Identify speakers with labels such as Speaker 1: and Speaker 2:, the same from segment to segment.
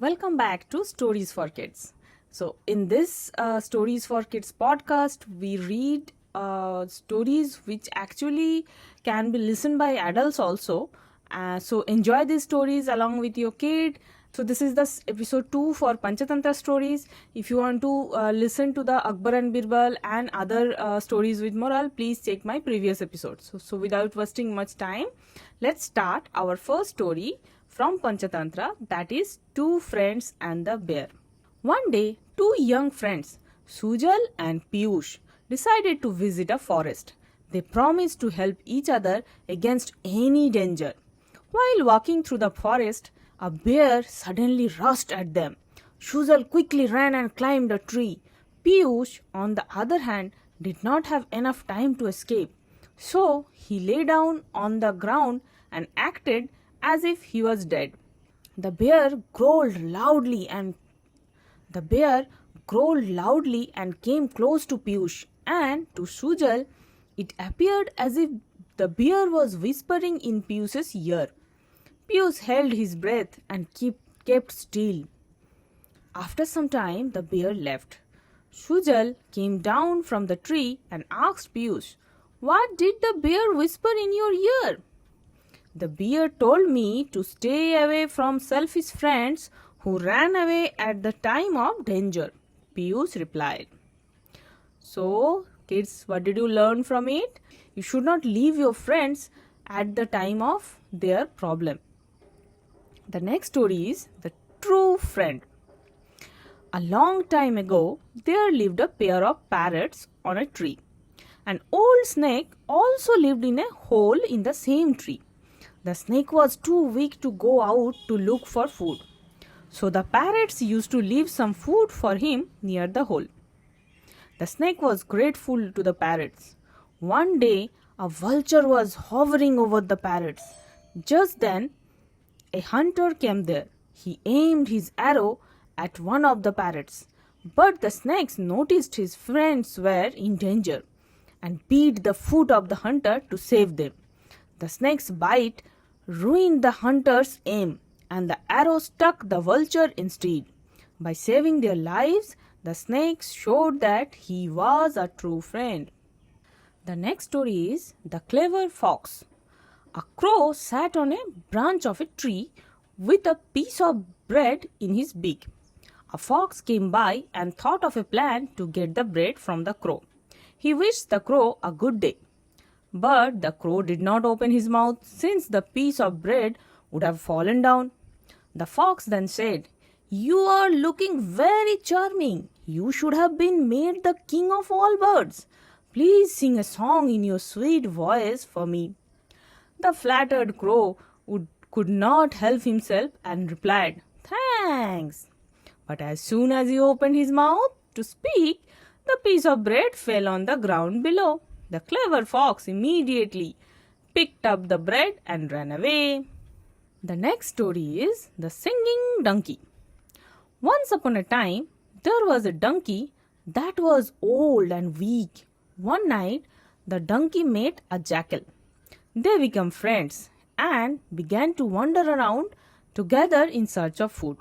Speaker 1: Welcome back to Stories for Kids. So, in this Stories for Kids podcast, we read stories which actually can be listened by adults also. So, enjoy these stories along with your kid. So, this is the episode 2 for Panchatantra stories. If you want to listen to the Akbar and Birbal and other stories with moral, please check my previous episodes. So, without wasting much time, let's start our first story from Panchatantra, that is Two Friends and the Bear. One day, two young friends, Sujal and Piyush, decided to visit a forest. They promised to help each other against any danger. While walking through the forest, a bear suddenly rushed at them. Sujal quickly ran and climbed a tree. Piyush, on the other hand, did not have enough time to escape. So he lay down on the ground and acted as if he was dead. The bear growled loudly and came close to Piyush, and to Sujal it appeared as if the bear was whispering in Piyush's ear. Piyush held his breath and kept still. After some time the bear left. Sujal came down from the tree and asked Piyush, "What did the bear whisper in your ear?" "The bear told me to stay away from selfish friends who ran away at the time of danger," Piyush replied. So, kids, what did you learn from it? You should not leave your friends at the time of their problem. The next story is The True Friend. A long time ago, there lived a pair of parrots on a tree. An old snake also lived in a hole in the same tree. The snake was too weak to go out to look for food. So the parrots used to leave some food for him near the hole. The snake was grateful to the parrots. One day, a vulture was hovering over the parrots. Just then, a hunter came there. He aimed his arrow at one of the parrots. But the snakes noticed his friends were in danger and beat the foot of the hunter to save them. The snake's bite ruined the hunter's aim, and the arrow struck the vulture instead. By saving their lives, the snakes showed that he was a true friend. The next story is The Clever Fox. A crow sat on a branch of a tree with a piece of bread in his beak. A fox came by and thought of a plan to get the bread from the crow. He wished the crow a good day. But the crow did not open his mouth, since the piece of bread would have fallen down. The fox then said, "You are looking very charming. You should have been made the king of all birds. Please sing a song in your sweet voice for me." The flattered crow could not help himself and replied, "Thanks." But as soon as he opened his mouth to speak, the piece of bread fell on the ground below. The clever fox immediately picked up the bread and ran away. The next story is The Singing Donkey. Once upon a time, there was a donkey that was old and weak. One night, the donkey met a jackal. They became friends and began to wander around together in search of food.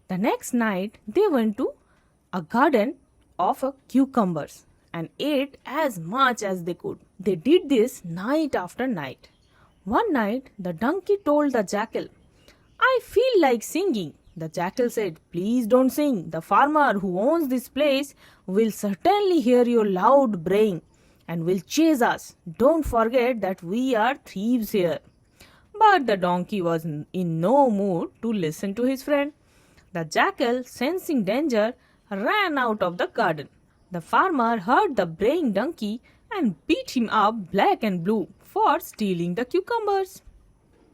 Speaker 1: The next night, they went to a garden of cucumbers and ate as much as they could. They did this night after night. One night, the donkey told the jackal, "I feel like singing." The jackal said, "Please don't sing. The farmer who owns this place will certainly hear your loud braying and will chase us. Don't forget that we are thieves here." But the donkey was in no mood to listen to his friend. The jackal, sensing danger, ran out of the garden. The farmer heard the braying donkey and beat him up black and blue for stealing the cucumbers.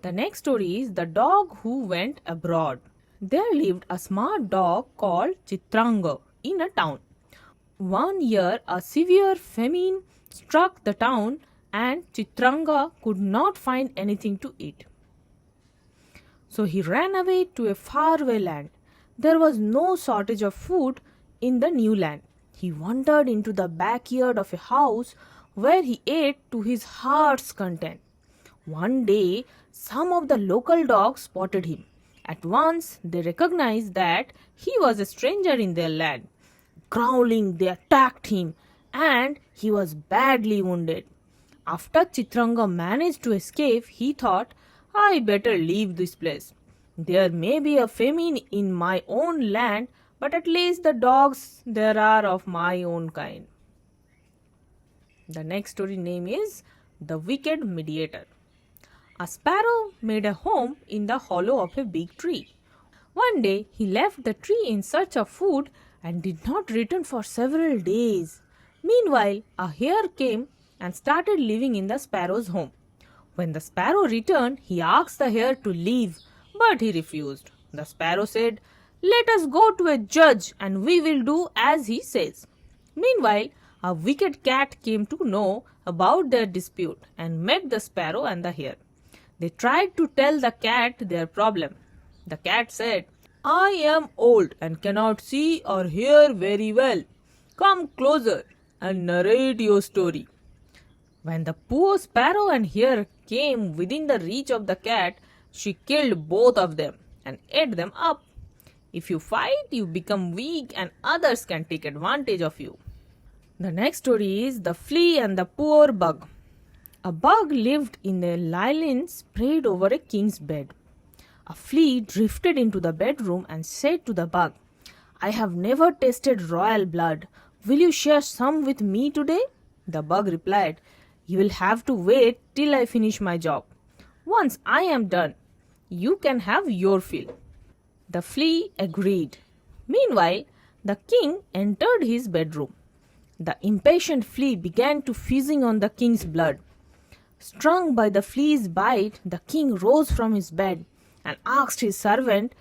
Speaker 1: The next story is The Dog Who Went Abroad. There lived a smart dog called Chitrangn in a town. One year, a severe famine struck the town and Chitrangn could not find anything to eat. So he ran away to a faraway land. There was no shortage of food in the new land. He wandered into the backyard of a house where he ate to his heart's content. One day, some of the local dogs spotted him At once, they recognized that he was a stranger in their land. Growling, they attacked him, and he was badly wounded. After Chitranga managed to escape, he thought, I better leave this place. There may be a famine in my own land, but at least the dogs there are of my own kind. The next story name is The Wicked Mediator. A sparrow made a home in the hollow of a big tree. One day he left the tree in search of food and did not return for several days. Meanwhile, a hare came and started living in the sparrow's home. When the sparrow returned, he asked the hare to leave, but he refused. The sparrow said, Let us go to a judge and we will do as he says. Meanwhile, a wicked cat came to know about their dispute and met the sparrow and the hare. They tried to tell the cat their problem. The cat said, I am old and cannot see or hear very well. Come closer and narrate your story. When the poor sparrow and hare came within the reach of the cat, she killed both of them and ate them up. If you fight, you become weak and others can take advantage of you. The next story is The Flea and the Poor Bug. A bug lived in a lion spread over a king's bed. A flea drifted into the bedroom and said to the bug, I have never tasted royal blood. Will you share some with me today? The bug replied, You will have to wait till I finish my job. Once I am done, you can have your fill. The flea agreed. Meanwhile, the king entered his bedroom. The impatient flea began to feasting on the king's blood. Stung by the flea's bite, the king rose from his bed and asked his servant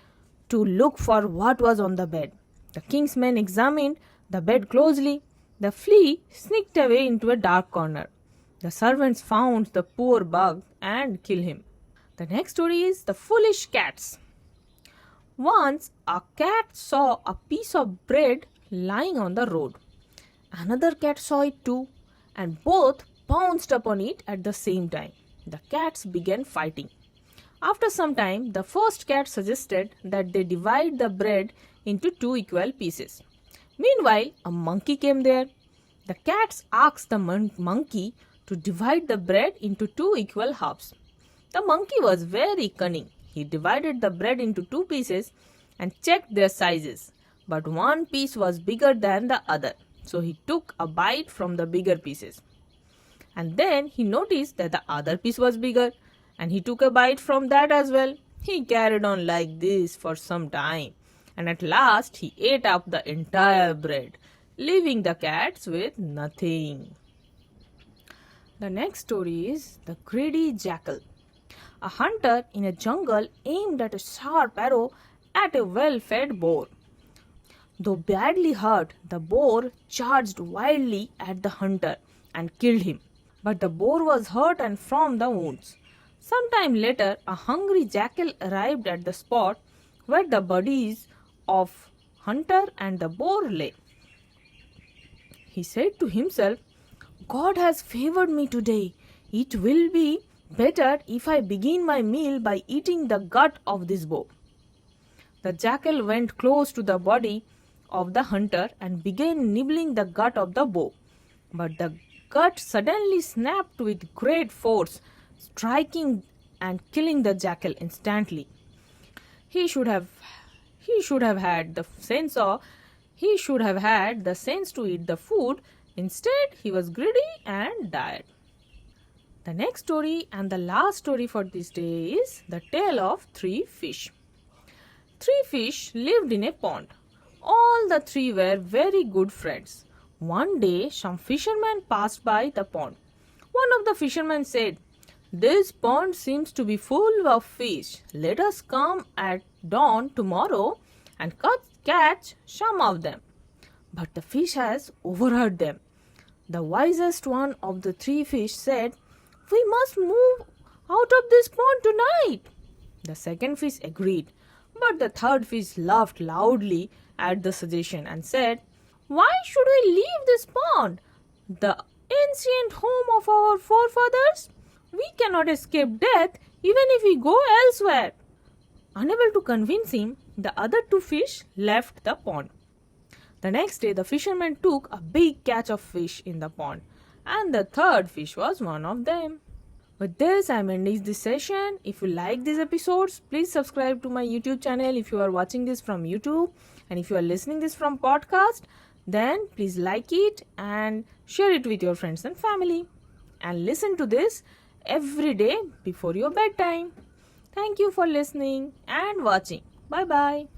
Speaker 1: to look for what was on the bed. The king's men examined the bed closely. The flea sneaked away into a dark corner. The servants found the poor bug and killed him. The next story is The Foolish Cats. Once a cat saw a piece of bread lying on the road. Another cat saw it too, and both pounced upon it at the same time. The cats began fighting. After some time, the first cat suggested that they divide the bread into 2 equal pieces. Meanwhile, a monkey came there. The cats asked the monkey to divide the bread into 2 equal halves. The monkey was very cunning. He divided the bread into 2 pieces and checked their sizes, but one piece was bigger than the other. So he took a bite from the bigger pieces. And then he noticed that the other piece was bigger, and he took a bite from that as well. He carried on like this for some time, and at last he ate up the entire bread, leaving the cats with nothing. The next story is The Greedy Jackal. A hunter in a jungle aimed at a sharp arrow at a well-fed boar. Though badly hurt, the boar charged wildly at the hunter and killed him. But the boar was hurt and from the wounds. Some time later, a hungry jackal arrived at the spot where the bodies of hunter and the boar lay. He said to himself, God has favored me today. It will be better if I begin my meal by eating the gut of this boar. The jackal went close to the body of the hunter and began nibbling the gut of the boar. But the gut suddenly snapped with great force, striking and killing the jackal instantly. He should have had the sense to eat the food. Instead, he was greedy and died. The next story and the last story for this day is The Tale of 3 Fish. 3 fish lived in a pond. All the 3 were very good friends. One day, some fishermen passed by the pond. One of the fishermen said, This pond seems to be full of fish. Let us come at dawn tomorrow and catch some of them. But the fish has overheard them. The wisest one of the 3 fish said, We must move out of this pond tonight. The second fish agreed, but the third fish laughed loudly at the suggestion and said, Why should we leave this pond, the ancient home of our forefathers? We cannot escape death even if we go elsewhere. Unable to convince him, the other two fish left the pond. The next day, the fisherman took a big catch of fish in the pond, and the third fish was one of them. With this, I'm ending this session. If you like these episodes, please subscribe to my YouTube channel if you are watching this from YouTube. And if you are listening this from podcast, then please like it and share it with your friends and family. And listen to this every day before your bedtime. Thank you for listening and watching. Bye bye.